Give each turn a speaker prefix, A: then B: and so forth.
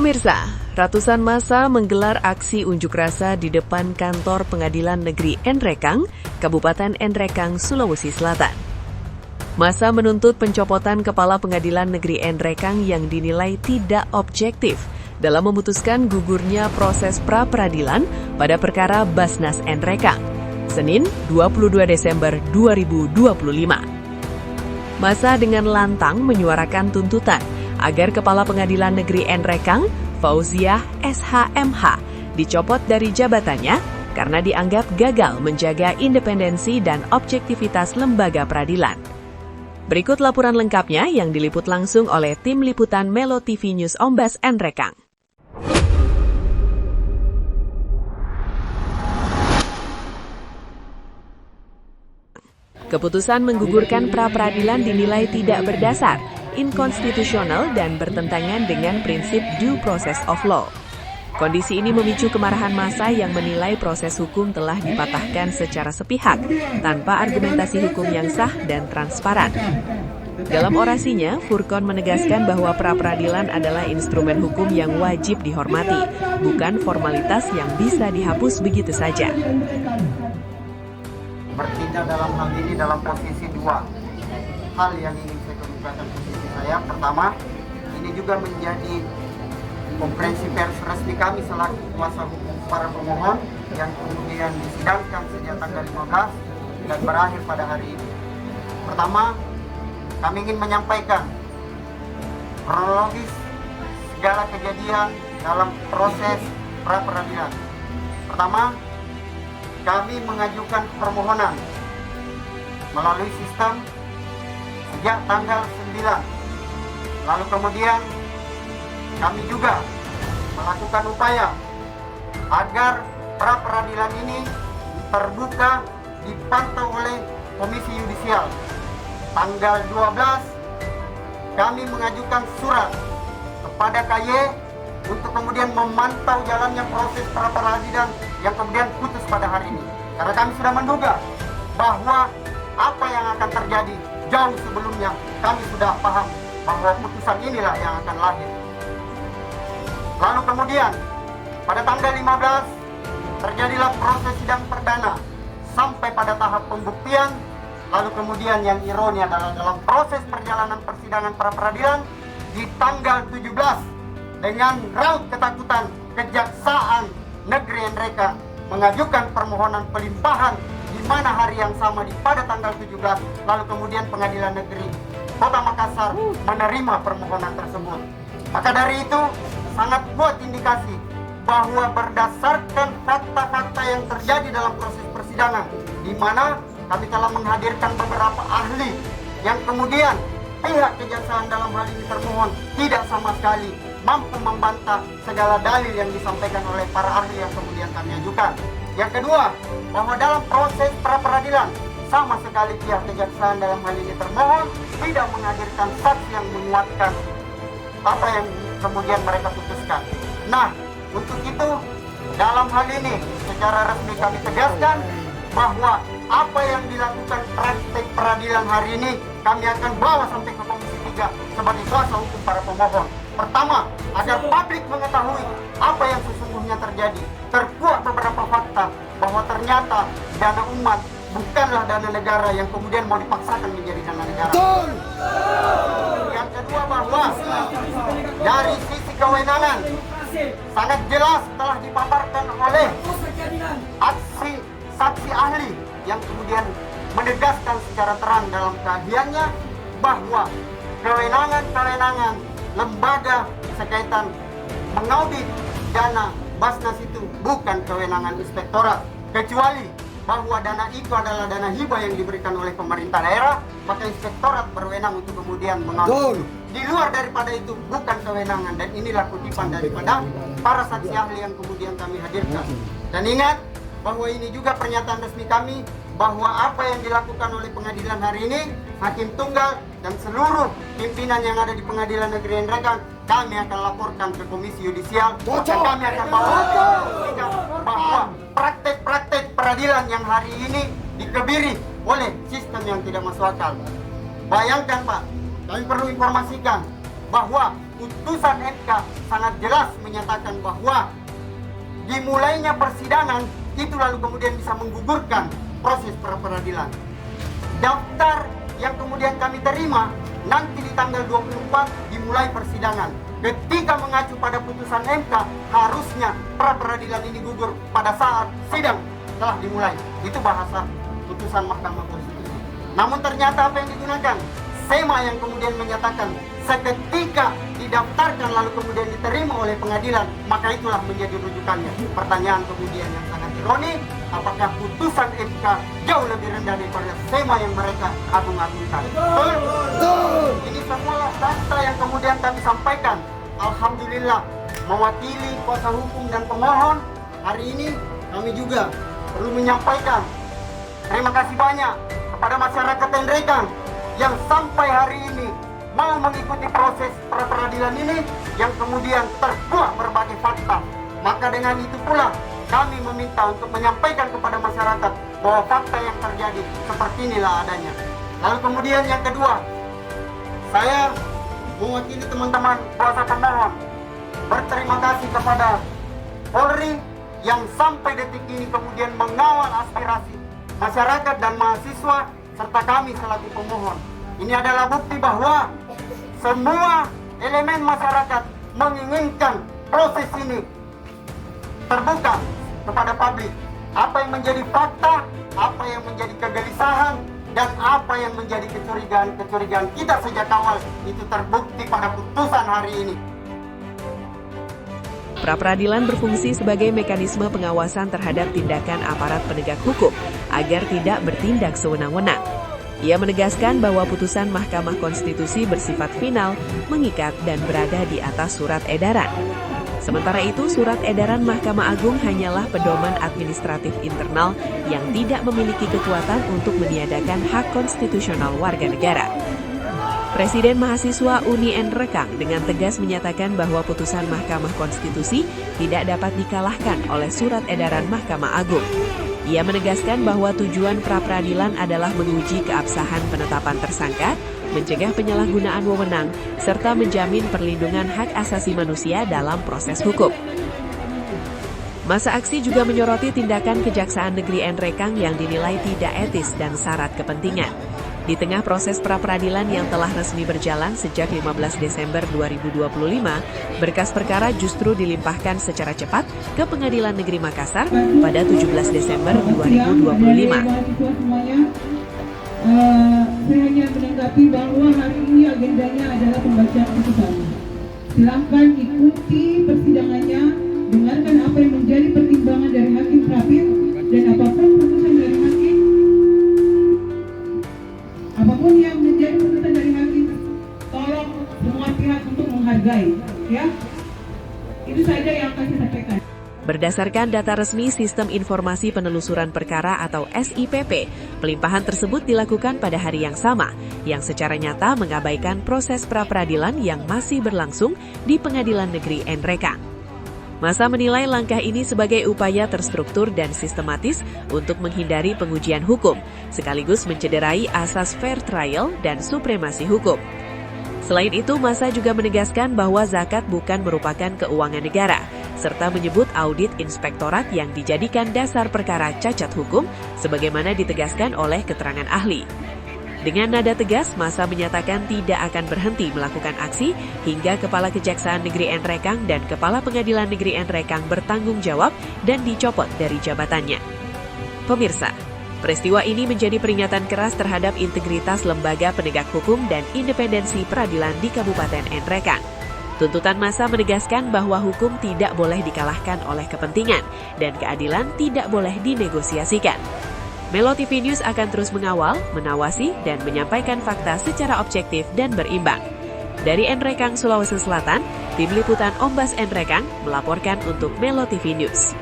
A: Pemirsa, ratusan massa menggelar aksi unjuk rasa di depan kantor Pengadilan Negeri Nrekang, Kabupaten Nrekang, Sulawesi Selatan. Massa menuntut pencopotan Kepala Pengadilan Negeri Nrekang yang dinilai tidak objektif dalam memutuskan gugurnya proses pra-peradilan pada perkara Basnas Nrekang, Senin 22 Desember 2025. Massa dengan lantang menyuarakan tuntutan agar Kepala Pengadilan Negeri Nrekang, Fauziah SHMH, dicopot dari jabatannya karena dianggap gagal menjaga independensi dan objektivitas lembaga peradilan. Berikut laporan lengkapnya yang diliput langsung oleh tim liputan Melo TV News Ombas Nrekang. Keputusan menggugurkan pra-peradilan dinilai tidak berdasar, inkonstitusional, dan bertentangan dengan prinsip due process of law. Kondisi ini memicu kemarahan massa yang menilai proses hukum telah dipatahkan secara sepihak, tanpa argumentasi hukum yang sah dan transparan. Dalam orasinya, Furqon menegaskan bahwa pra-peradilan adalah instrumen hukum yang wajib dihormati, bukan formalitas yang bisa dihapus begitu saja.
B: Bertindak dalam hal ini dalam posisi dua hal yang ingin saya kemukakan posisi saya. Pertama, ini juga menjadi konferensi pers resmi kami selaku kuasa hukum para pemohon yang kemudian disidangkan sejak tanggal 15 dan berakhir pada hari ini. Pertama, kami ingin menyampaikan kronologis segala kejadian dalam proses pra-peradilan. Pertama, kami mengajukan permohonan melalui sistem sejak tanggal 9. Lalu kemudian kami juga melakukan upaya agar pra-peradilan ini terbuka dipantau oleh Komisi Yudisial. Tanggal 12 kami mengajukan surat kepada KY untuk kemudian memantau jalannya proses pra-peradilan yang kemudian putus pada hari ini. Karena kami sudah menduga bahwa apa yang akan terjadi jauh sebelumnya, kami sudah paham bahwa putusan inilah yang akan lahir. Lalu kemudian pada tanggal 15 terjadilah proses sidang perdana sampai pada tahap pembuktian. Lalu kemudian yang ironi adalah dalam proses perjalanan persidangan pra-peradilan di tanggal 17 dengan raut ketakutan Kejaksaan Negeri Nrekang mengajukan permohonan pelimpahan di mana hari yang sama pada tanggal 17, lalu kemudian Pengadilan Negeri Kota Makassar menerima permohonan tersebut. Maka dari itu sangat kuat indikasi bahwa berdasarkan fakta-fakta yang terjadi dalam proses persidangan, di mana kami telah menghadirkan beberapa ahli yang kemudian pihak kejaksaan dalam hal ini termohon tidak sama sekali mampu membantah segala dalil yang disampaikan oleh para ahli yang kemudian kami ajukan. Yang kedua, bahwa dalam proses pra-peradilan sama sekali pihak kejaksaan dalam hal ini termohon tidak menghadirkan saksi yang menguatkan apa yang kemudian mereka putuskan. Nah, untuk itu dalam hal ini secara resmi kami tegaskan bahwa apa yang dilakukan praktek peradilan hari ini kami akan bawa sampai ke Komisi 3 sebagai kuasa hukum para pemohon. Pertama, agar publik mengetahui apa yang sesungguhnya terjadi. Terkuat beberapa fakta bahwa ternyata dana umat bukanlah dana negara yang kemudian mau dipaksakan menjadi dana negara. Yang kedua, bahwa dari sisi kewenangan sangat jelas telah dipaparkan oleh saksi ahli yang kemudian menegaskan secara terang dalam keahliannya bahwa kewenangan lembaga sekaitan mengaudit dana Basnas itu bukan kewenangan inspektorat, kecuali bahwa dana itu adalah dana hibah yang diberikan oleh pemerintah daerah, maka inspektorat berwenang untuk kemudian mengaudit. Di luar daripada itu bukan kewenangan, dan inilah kutipan daripada para saksi ahli yang kemudian kami hadirkan. Dan ingat bahwa ini juga pernyataan resmi kami bahwa apa yang dilakukan oleh pengadilan hari ini, hakim tunggal dan seluruh pimpinan yang ada di Pengadilan Negeri Nrekang, kami akan laporkan ke Komisi Yudisial dan kami akan bawa bahwa praktek-praktek peradilan yang hari ini dikebiri oleh sistem yang tidak masuk akal. Bayangkan Pak, kami perlu informasikan bahwa putusan MK sangat jelas menyatakan bahwa dimulainya persidangan itu lalu kemudian bisa menggugurkan proses pra-peradilan. Daftar yang kemudian kami terima nanti di tanggal 24 dimulai persidangan. Ketika mengacu pada putusan MK, harusnya pra-peradilan ini gugur pada saat sidang telah dimulai. Itu bahasa putusan Mahkamah Konstitusi. Namun ternyata apa yang digunakan? SEMA yang kemudian menyatakan seketika didaftarkan lalu kemudian diterima oleh pengadilan, maka itulah menjadi rujukannya. Pertanyaan kemudian yang sangat ironi, apakah putusan MK jauh lebih rendah daripada SEMA yang mereka agung-agungkan? Betul. Ini semua data yang kemudian kami sampaikan. Alhamdulillah, mewakili kuasa hukum dan pemohon, hari ini kami juga perlu menyampaikan terima kasih banyak kepada masyarakat Enrekang yang sampai hari ini mau mengikuti proses pra-peradilan ini yang kemudian terkuak berbagai fakta. Maka dengan itu pula kami meminta untuk menyampaikan kepada masyarakat bahwa fakta yang terjadi seperti inilah adanya. Lalu kemudian yang kedua, saya mewakili teman-teman kuasa pemohon berterima kasih kepada Polri yang sampai detik ini kemudian mengawal aspirasi masyarakat dan mahasiswa serta kami selaku pemohon. Ini adalah bukti bahwa semua elemen masyarakat menginginkan proses ini terbuka kepada publik. Apa yang menjadi fakta, apa yang menjadi kegelisahan, dan apa yang menjadi kecurigaan kita sejak awal itu terbukti pada putusan hari ini.
A: Pra-peradilan berfungsi sebagai mekanisme pengawasan terhadap tindakan aparat penegak hukum agar tidak bertindak sewenang-wenang. Ia menegaskan bahwa putusan Mahkamah Konstitusi bersifat final, mengikat, dan berada di atas surat edaran. Sementara itu, surat edaran Mahkamah Agung hanyalah pedoman administratif internal yang tidak memiliki kekuatan untuk meniadakan hak konstitusional warga negara. Presiden Mahasiswa Uni Enrekang dengan tegas menyatakan bahwa putusan Mahkamah Konstitusi tidak dapat dikalahkan oleh surat edaran Mahkamah Agung. Ia menegaskan bahwa tujuan pra-peradilan adalah menguji keabsahan penetapan tersangka, mencegah penyalahgunaan wewenang, serta menjamin perlindungan hak asasi manusia dalam proses hukum. Masa aksi juga menyoroti tindakan Kejaksaan Negeri Enrekang yang dinilai tidak etis dan syarat kepentingan. Di tengah proses pra-peradilan yang telah resmi berjalan sejak 15 Desember 2025, berkas perkara justru dilimpahkan secara cepat ke Pengadilan Negeri Makassar pada 17 Desember 2025.
C: Saya hanya menanggapi bahwa hari ini agendanya adalah pembacaan putusan. Silakan ikuti persidangannya, dengarkan apa yang menjadi pertimbangan dari Hakim Prapit, dan apapun putusan dari Hakim, apapun yang menjadi putusan dari Hakim, tolong semua pihak untuk menghargai, ya. Itu saja yang akan saya sampaikan.
A: Berdasarkan data resmi Sistem Informasi Penelusuran Perkara atau SIPP, pelimpahan tersebut dilakukan pada hari yang sama, yang secara nyata mengabaikan proses pra-peradilan yang masih berlangsung di Pengadilan Negeri Enrekang. Masa menilai langkah ini sebagai upaya terstruktur dan sistematis untuk menghindari pengujian hukum, sekaligus mencederai asas fair trial dan supremasi hukum. Selain itu, masa juga menegaskan bahwa zakat bukan merupakan keuangan negara, serta menyebut audit inspektorat yang dijadikan dasar perkara cacat hukum, sebagaimana ditegaskan oleh keterangan ahli. Dengan nada tegas, masa menyatakan tidak akan berhenti melakukan aksi hingga Kepala Kejaksaan Negeri Enrekang dan Kepala Pengadilan Negeri Enrekang bertanggung jawab dan dicopot dari jabatannya. Pemirsa, peristiwa ini menjadi peringatan keras terhadap integritas lembaga penegak hukum dan independensi peradilan di Kabupaten Enrekang. Tuntutan massa menegaskan bahwa hukum tidak boleh dikalahkan oleh kepentingan dan keadilan tidak boleh dinegosiasikan. Melo TV News akan terus mengawal, mengawasi, dan menyampaikan fakta secara objektif dan berimbang. Dari Enrekang, Sulawesi Selatan, Tim Liputan Ombas Enrekang melaporkan untuk Melo TV News.